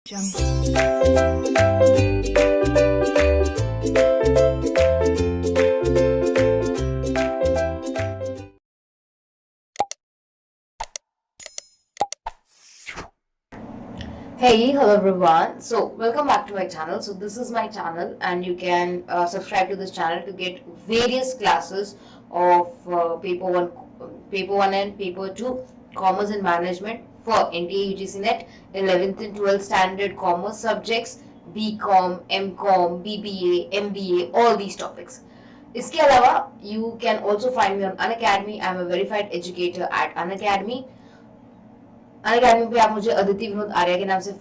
Hey, hello everyone. So, welcome back to my channel. So, this is my channel, and you can subscribe to this channel to get various classes of paper 1 and paper 2, commerce and management for NTA UGC NET, 11th and 12th standard commerce subjects, BCom, MCom, BBA, MBA, all these topics. इसके अलावा you can also find me on Unacademy. I am a verified educator at Unacademy. Unacademy पे आप मुझे अदिति विनोद आर्या के नाम से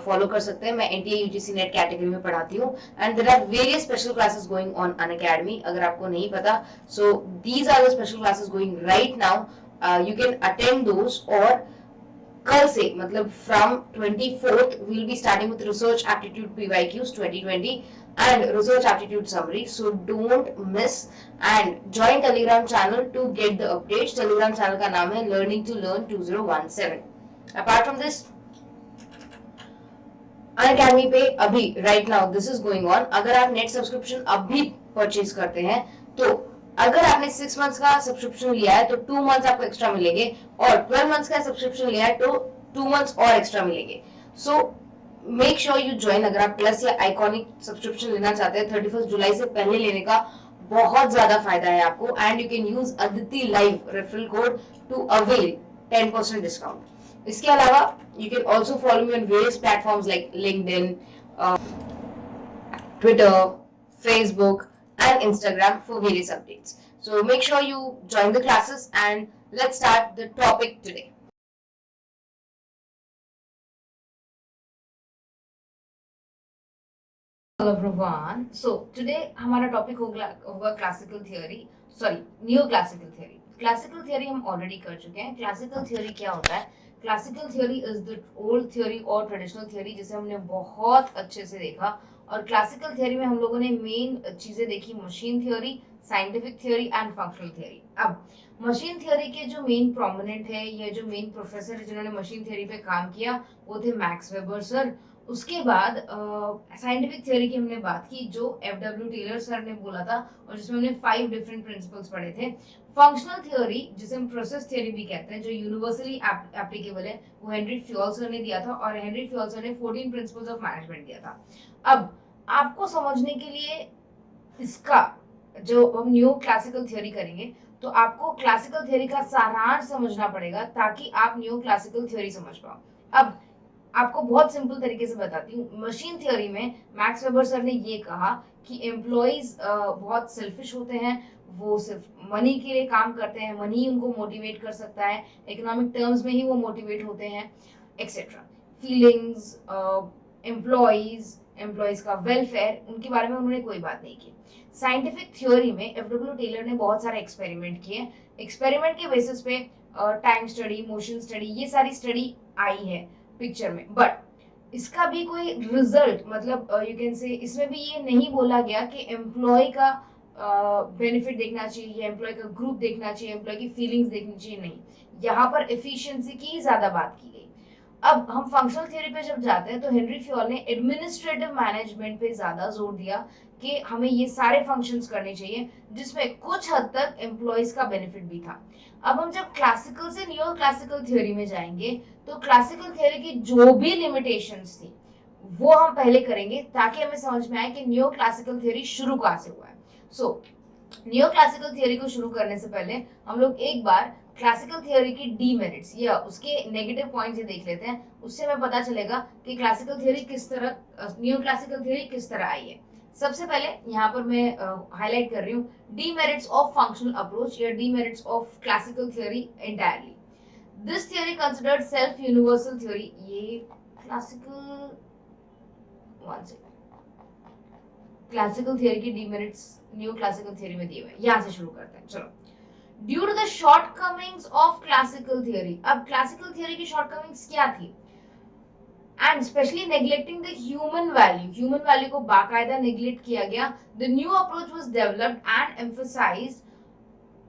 follow कर सकते हैं। मैं एनटीए यूजीसी नेट कैटेगरी में पढ़ाती हूँ and there are various special classes going on Unacademy. अगर आपको नहीं पता, so these are the special classes going right now, you can attend those. और कल से मतलब from 24th we will be starting with research aptitude PYQs 2020 and research aptitude summary, so don't miss and join telegram channel to get the updates. Telegram channel का नाम है learning to learn 2017. Apart from this, Unacademy पे अभी right now this is going on. अगर आप net subscription अभी purchase करते हैं तो अगर आपने 6 मंथ्स का सब्सक्रिप्शन लिया है तो 2 मंथ्स आपको एक्स्ट्रा मिलेंगे, और 12 मंथ्स का सब्सक्रिप्शन लिया है तो 2 मंथ्स और एक्स्ट्रा मिलेंगे। So make sure you join. अगर आप प्लस या आइकॉनिक सब्सक्रिप्शन लेना चाहते हैं 31 जुलाई से पहले लेने का बहुत ज्यादा फायदा है आपको, and you can use Aditi live referral code to avail 10% discount. इसके अलावा you can also follow me on various platforms like LinkedIn, Twitter, Facebook and Instagram for various updates. So make sure you join the classes and let's start the topic today. Hello everyone. So today हमारा topic होगा classical theory, sorry new classical theory. Classical theory हम already कर चुके हैं। Classical theory क्या होता है? Classical theory is the old theory और ट्रेडिशनल थियोरी, जिसे हमने बहुत अच्छे से देखा। और क्लासिकल थियोरी में हम लोगों ने मेन चीजें देखी, machine theory, scientific theory and functional theory. अब मशीन थियोरी के जो मेन प्रोमिनेंट है या जो मेन प्रोफेसर जिन्होंने मशीन थियोरी पे काम किया वो थे मैक्स वेबर सर। उसके बाद साइंटिफिक थियोरी की हमने बात की जो एफडब्ल्यू टेलर सर ने बोला था, और जिसमें हमने 5 डिफरेंट प्रिंसिपल्स पढ़े थे। फंक्शनल थियोरी, जिसे हम प्रोसेस थियोरी भी कहते हैं, जो यूनिवर्सली एप्लीकेबल है, वो हेनरी फ्योल सर ने दिया था, और हेनरी फ्योल सर ने 14 प्रिंसिपल्स ऑफ मैनेजमेंट दिया था। अब आपको समझने के लिए इसका जो हम न्यू क्लासिकल थियोरी करेंगे तो आपको क्लासिकल थियोरी का सारांश समझना पड़ेगा ताकि आप न्यू क्लासिकल थियोरी समझ पाओ। अब आपको बहुत सिंपल तरीके से बताती हूँ। मशीन थ्योरी में मैक्स वेबर सर ने ये कहा कि एम्प्लॉइज बहुत सेल्फिश होते हैं, वो सिर्फ मनी के लिए काम करते हैं, मनी उनको मोटिवेट कर सकता है, इकोनॉमिक टर्म्स में ही वो मोटिवेट होते हैं, एक्सेट्रा। फीलिंग्स, एम्प्लॉइज का वेलफेयर, उनके बारे में उन्होंने कोई बात नहीं की। साइंटिफिक थ्योरी में एफडब्ल्यू टेलर ने बहुत सारे एक्सपेरिमेंट किए। एक्सपेरिमेंट के बेसिस पे टाइम स्टडी, मोशन स्टडी, ये सारी स्टडी आई है पिक्चर में, बट इसका भी कोई रिजल्ट मतलब यू कैन से इसमें भी ये नहीं बोला गया कि एम्प्लॉय का बेनिफिट देखना चाहिए, एम्प्लॉय का ग्रुप देखना चाहिए, एम्प्लॉय की फीलिंग्स देखनी चाहिए, नहीं। यहाँ पर एफिशिएंसी की ही ज्यादा बात की गई। अब हम फंक्शनल थ्योरी पे जब जाते हैं तो हेनरी फ्योल ने एडमिनिस्ट्रेटिव मैनेजमेंट पे ज्यादा जोर दिया कि हमें ये सारे फंक्शंस करने चाहिए, जिसमें कुछ हद तक एम्प्लॉयज का बेनिफिट भी था। अब हम जब क्लासिकल से न्यू क्लासिकल थ्योरी में जाएंगे तो क्लासिकल थ्योरी की जो भी लिमिटेशंस थी वो हम पहले करेंगे ताकि हमें समझ में आए कि न्यू क्लासिकल थ्योरी शुरू कहाँ से हुआ है। सो न्यू क्लासिकल थ्योरी को शुरू करने से पहले हम लोग एक बार क्लासिकल थ्योरी की डीमेरिट्स या उसके नेगेटिव पॉइंट्स देख लेते हैं। उससे हमें पता चलेगा कि क्लासिकल थ्योरी किस तरह, न्यू क्लासिकल थ्योरी किस तरह आई है। सबसे पहले यहाँ पर मैं हाईलाइट कर रही हूँ डीमेरिट्स ऑफ फंक्शनल अप्रोच या demerits of classical theory entirely. This theory considered self universal theory. ये क्लासिकल थ्योरी की डीमेरिट्स न्यू क्लासिकल थ्योरी में दिए हुए हैं, यहां से शुरू करते हैं। चलो, due to the shortcomings of classical theory. अब क्लासिकल थ्योरी की शॉर्टकमिंग्स क्या थी? And specially neglecting the human value को बाकायदा नेग्लेक्ट किया गया। The new approach was developed and emphasized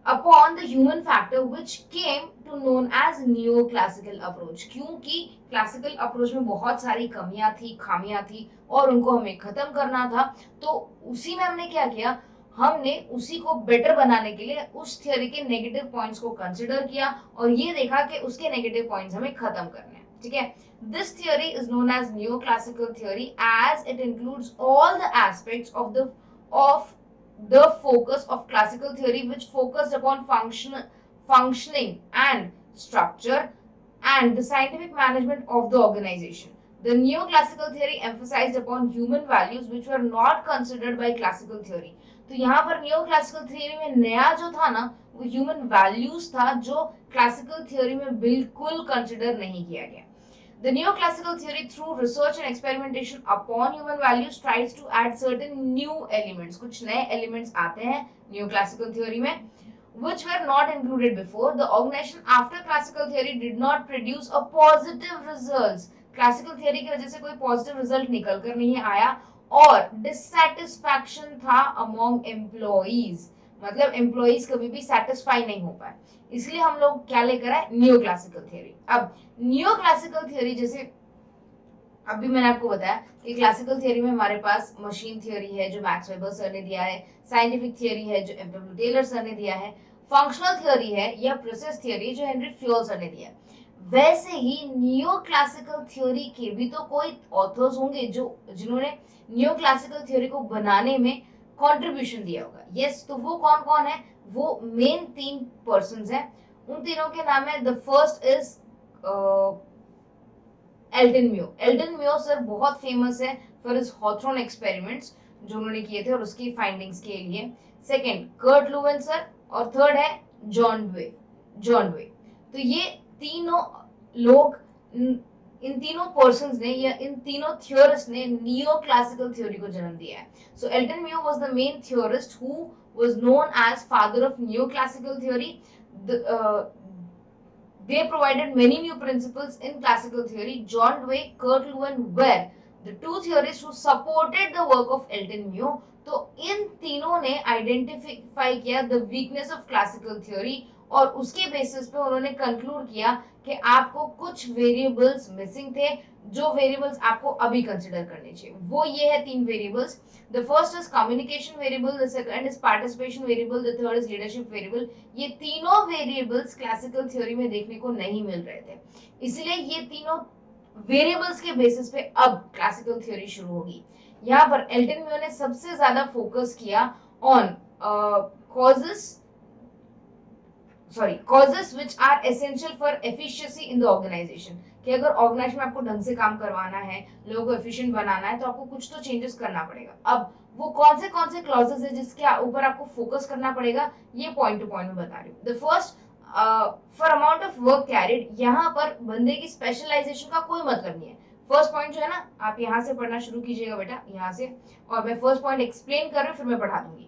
upon the human factor which came to known as neoclassical approach, क्योंकि classical approach में बहुत सारी कमियां थी, खामियां थी और उनको हमें खत्म करना था। तो उसी में हमने क्या किया, हमने उसी को बेटर बनाने के लिए उस थियोरी के नेगेटिव पॉइंट्स को कंसिडर किया और ये देखा कि उसके नेगेटिव पॉइंट्स हमें खत्म करने हैं। ठीक है, this theory is known as neoclassical theory as it includes all the aspects of the focus of classical theory, which focused upon functioning and structure and the scientific management of the organization. The neoclassical theory emphasized upon human values which were not considered by classical theory. तो यहाँ पर neoclassical theory में नया जो था ना, वो human values था जो classical theory में बिल्कुल consider नहीं किया गया। The neoclassical theory, through research and experimentation upon human values, tries to add certain new elements. कुछ नए elements आते हैं neoclassical theory में, which were not included before. The organization after classical theory did not produce a positive results. Classical theory की वजह से कोई positive result निकल कर नहीं आया और dissatisfaction था among employees. मतलब एम्प्लॉइज कभी भी सेटिस्फाई नहीं हो पाए, इसलिए हम लोग क्या लेकर आए, न्यू क्लासिकल थियोरी। अब न्यू क्लासिकल थियोरी जैसे अभी मैंने आपको बताया कि क्लासिकल थियोरी में हमारे पास मशीन थियोरी है जो मैक्स वेबर सर ने दिया है, साइंटिफिक थियोरी है जो एफडब्ल्यू टेलर सर ने दिया है, फंक्शनल थियोरी है या प्रोसेस थियोरी जो हेनरी फ्योल सर ने दिया है। वैसे ही नियो क्लासिकल थ्योरी के भी तो कोई ऑथर्स होंगे जो जिन्होंने नियो क्लासिकल थ्योरी को बनाने में कंट्रीब्यूशन दिया होगा। यस, तो वो कौन कौन है, वो मेन 3 पर्संस हैं। उन तीनों के नाम है, the first is Elton Mayo. Elton Mayo sir बहुत फेमस है फॉर हिज हॉथरॉन एक्सपेरिमेंट्स जो उन्होंने किए थे और उसकी फाइंडिंग्स के लिए। सेकंड कर्ट लुवन सर और थर्ड है जॉन ड्वे। तो ये तीनों लोग, इन तीनों पर्संस ने या इन तीनों थियोरिस्ट ने नियो क्लासिकल थ्योरी को जन्म दिया है। So Elton Mayo was the main theorist who was known as father of neo classical theory. They provided many new principles in classical theory. John Dewey, Kurt Lewin were the 2 theorists who supported the work of Elton Mew. तो इन तीनों ने identify किया the weakness of classical theory और उसके basis पे उन्होंने conclude किया कि आपको कुछ वेरिएबल्स मिसिंग थे, जो वेरिएबल्स आपको अभी कंसीडर करने चाहिए। वो ये है 3 variables. The first is communication variable, the second is participation variable, the third is leadership variable. ये तीनों वेरिएबल्स क्लासिकल थ्योरी में देखने को नहीं मिल रहे थे, इसलिए ये तीनों वेरिएबल्स के बेसिस पे अब क्लासिकल थ्योरी शुरू होगी। यहाँ पर एल्टन म्यो ने सबसे ज्यादा फोकस किया on causes which are essential for efficiency in the organization। कि अगर ऑर्गेनाइजेशन में आपको ढंग से काम करवाना है, लोगों को एफिशिएंट बनाना है, तो आपको कुछ तो चेंजेस करना पड़ेगा। अब वो कौन से क्लॉजेस है जिसके ऊपर आपको फोकस करना पड़ेगा, ये पॉइंट टू पॉइंट में बता रही हूँ। The first, for amount of work carried, यहाँ पर बंदे की स्पेशलाइजेशन का कोई मतलब नहीं है। फर्स्ट पॉइंट जो है ना, आप यहाँ से पढ़ना शुरू कीजिएगा बेटा, यहाँ से, और मैं फर्स्ट पॉइंट एक्सप्लेन कर रही हूँ फिर मैं पढ़ा दूंगी।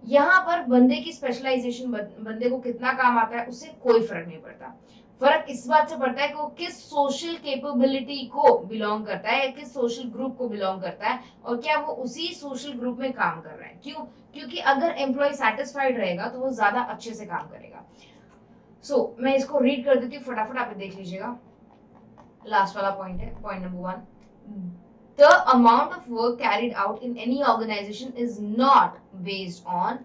यहाँ पर बंदे की स्पेशलाइजेशन, बंदे को कितना काम आता है उससे कोई फर्क नहीं पड़ता। फर्क इस बात से पड़ता है कि वो किस सोशल कैपेबिलिटी को बिलोंग करता है, किस सोशल ग्रुप को बिलोंग करता है और क्या वो उसी सोशल ग्रुप में काम कर रहा है। क्यों? क्योंकि अगर एम्प्लॉय सेटिस्फाइड रहेगा तो वो ज्यादा अच्छे से काम करेगा। सो मैं इसको रीड कर देती हूँ, फटाफट आप देख लीजिएगा। लास्ट वाला पॉइंट है, point number 1, the amount of work carried out in any organization is not based on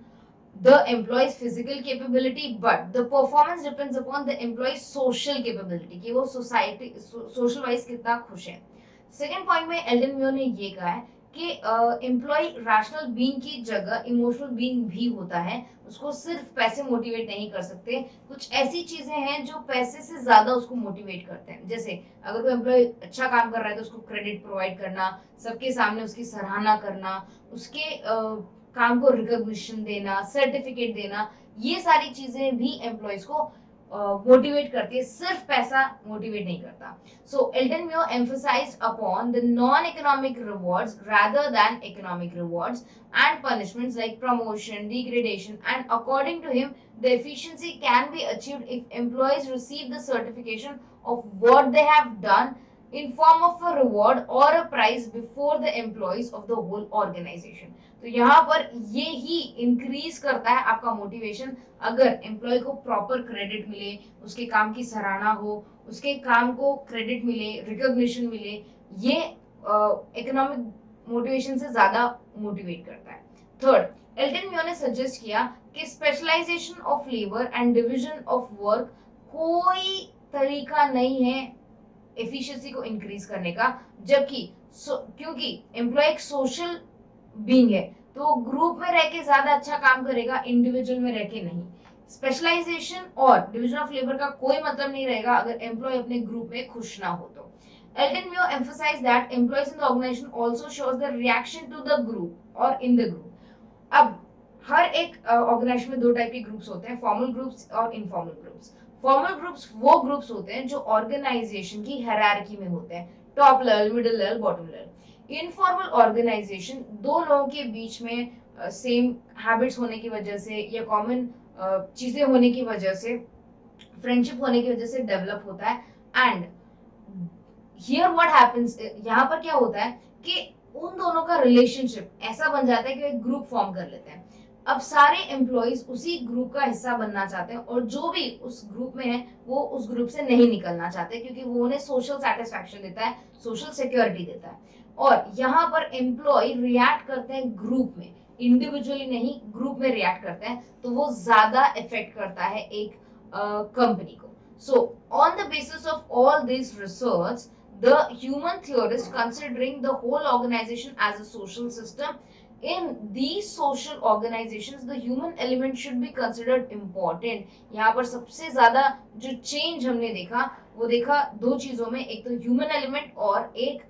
the employee's physical capability, but the performance depends upon the employee's social capability, कि वो सोसाइटी सोशल वाइज कितना खुश है। Second point में Elton म्यो ने ये कहा है कि एम्प्लॉय रैशनल बीइंग की जगह इमोशनल बीइंग भी होता है, उसको सिर्फ पैसे मोटिवेट नहीं कर सकते, कुछ ऐसी चीजें हैं जो पैसे से ज्यादा उसको मोटिवेट करते हैं। जैसे अगर कोई एम्प्लॉय अच्छा काम कर रहा है तो उसको क्रेडिट प्रोवाइड करना, सबके सामने उसकी सराहना करना, उसके काम को रिकॉग्निशन देना, सर्टिफिकेट देना, ये सारी चीजें भी एम्प्लॉयज को मोटिवेट करती है, सिर्फ पैसा मोटिवेट नहीं करता। So Elton Mayo emphasized upon the non-economic rewards rather than economic rewards and punishments like promotion, degradation, and according to him, the efficiency can be achieved if employees receive the certification of what they have done in form of a reward or a prize before the employees of the whole organization. तो यहाँ पर ये ही increase करता है आपका motivation, अगर employ को proper credit मिले, उसके काम की सराहना हो, उसके काम को क्रेडिट मिले, रिकॉग्निशन मिले, ये इकोनॉमिक मोटिवेशन से ज्यादा मोटिवेट करता है. थर्ड, एल्टन म्यो ने सजेस्ट किया कि specialisation of labour and division of work कोई तरीका नहीं है एफिशिएंसी को इंक्रीज करने का, जबकि क्योंकि एम्प्लॉय एक सोशल बीइंग है तो वो ग्रुप में रह के ज्यादा अच्छा काम करेगा, इंडिविजुअल में रह के नहीं. स्पेशलाइजेशन और डिवीजन ऑफ लेबर का कोई मतलब नहीं रहेगा अगर एम्प्लॉय अपने ग्रुप में खुश ना हो तो. Elton Mayo emphasized that employees in the organization also shows their reaction to the group or in the group. अब हर एक ऑर्गेनाइजेशन में दो टाइप के ग्रुप्स होते हैं, फॉर्मल ग्रुप्स और इनफॉर्मल ग्रुप्स. फॉर्मल ग्रुप्स वो ग्रुप्स होते हैं जो ऑर्गेनाइजेशन की हायरार्की में होते हैं, top level, middle level, bottom level. Informal organisation दो लोगों के बीच में सेम हैबिट्स होने की वजह से या कॉमन चीजें होने की वजह से, फ्रेंडशिप होने की वजह से डेवलप होता है. एंड हियर व्हाट हैपेंस, यहाँ पर क्या होता है कि उन दोनों का रिलेशनशिप ऐसा बन जाता है कि एक ग्रुप फॉर्म कर लेते हैं. अब सारे एम्प्लॉइज उसी ग्रुप का हिस्सा बनना चाहते हैं और जो भी उस ग्रुप में है वो उस ग्रुप से नहीं निकलना चाहते, क्योंकि वो उन्हें सोशल सेटिस्फैक्शन देता है, सोशल सिक्योरिटी देता है. और यहाँ पर एम्प्लॉय रिएक्ट करते हैं ग्रुप में, इंडिविजुअली नहीं, ग्रुप में रिएक्ट करते हैं, तो वो ज्यादा इफेक्ट करता है एक कंपनी को. So on the basis of all this research, the human theorist considering the whole organization as a social system, in these social organizations the human element should be considered important. यहाँ पर सबसे ज्यादा जो change हमने देखा वो देखा दो चीजों में, एक तो ह्यूमन एलिमेंट और एक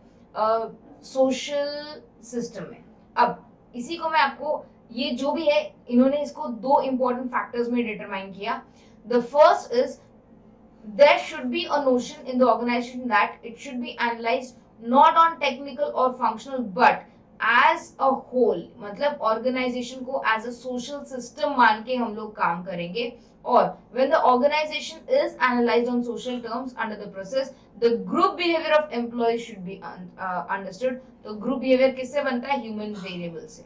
सोशल सिस्टम में. अब इसी को मैं आपको, ये जो भी है इन्होंने इसको दो इंपॉर्टेंट फैक्टर्स में डिटरमाइन किया. The first is there should be a notion in the organization that it should be analyzed not on technical or functional but as a whole. मतलब organization को as a social system मान के हम लोग काम करेंगे. और when the organization is analyzed on social terms under the process, the group behavior of employees should be understood. तो group behavior किससे बनता है? human variable से.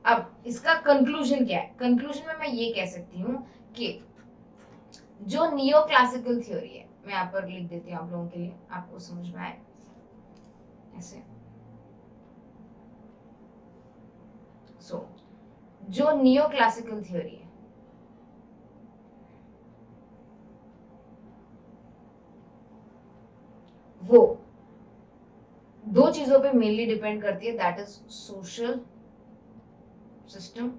अब इसका conclusion क्या है? conclusion में मैं ये कह सकती हूँ कि जो नियो क्लासिकल थ्योरी है, मैं यहाँ पर लिख देती हूँ आप लोगों के लिए, आपको समझ में आए ऐसे. सो जो नियो क्लासिकल थ्योरी है वो दो चीजों पे मेनली डिपेंड करती है, that is social system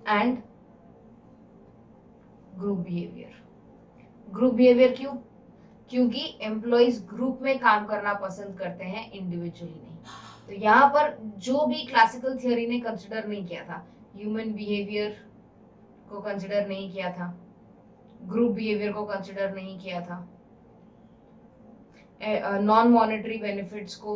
and group behaviour. Group behaviour क्यों? क्योंकि एम्प्लॉइज ग्रुप में काम करना पसंद करते हैं, इंडिविजुअली नहीं. तो यहाँ पर जो भी क्लासिकल थियोरी ने कंसिडर नहीं किया था, ह्यूमन बिहेवियर को कंसिडर नहीं किया था, ग्रुप बिहेवियर को कंसिडर नहीं किया था, नॉन मॉनेटरी बेनिफिट्स को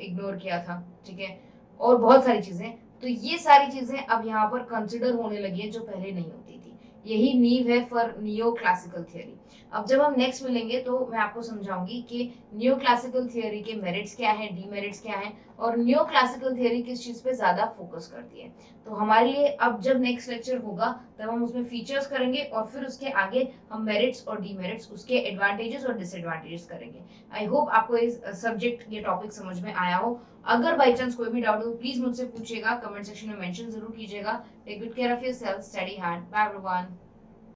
इग्नोर किया था, ठीक है, और बहुत सारी चीजें, तो ये सारी चीजें अब यहाँ पर कंसिडर होने लगी है जो पहले नहीं होती थी. यही नींव है फॉर नियो क्लासिकल थियोरी. अब जब हम नेक्स्ट मिलेंगे तो मैं आपको समझाऊंगी कि नियो क्लासिकल थियोरी के मेरिट्स क्या हैं, डीमेरिट्स क्या हैं, और नियो क्लासिकल थियोरी किस चीज पे ज्यादा फोकस करती है. तो हमारे लिए अब जब नेक्स्ट लेक्चर होगा तब हम उसमें फीचर्स करेंगे और फिर उसके आगे हम मेरिट्स और डीमेरिट्स, उसके एडवांटेजेस और डिसएडवांटेजेस करेंगे. आई होप आपको इस सब्जेक्ट, ये टॉपिक समझ में आया हो. अगर बाई चांस कोई भी डाउट हो प्लीज मुझसे पूछिएगा, कमेंट सेक्शन में मेंशन जरूर कीजिएगा. Take good care of yourself, study hard, bye everyone.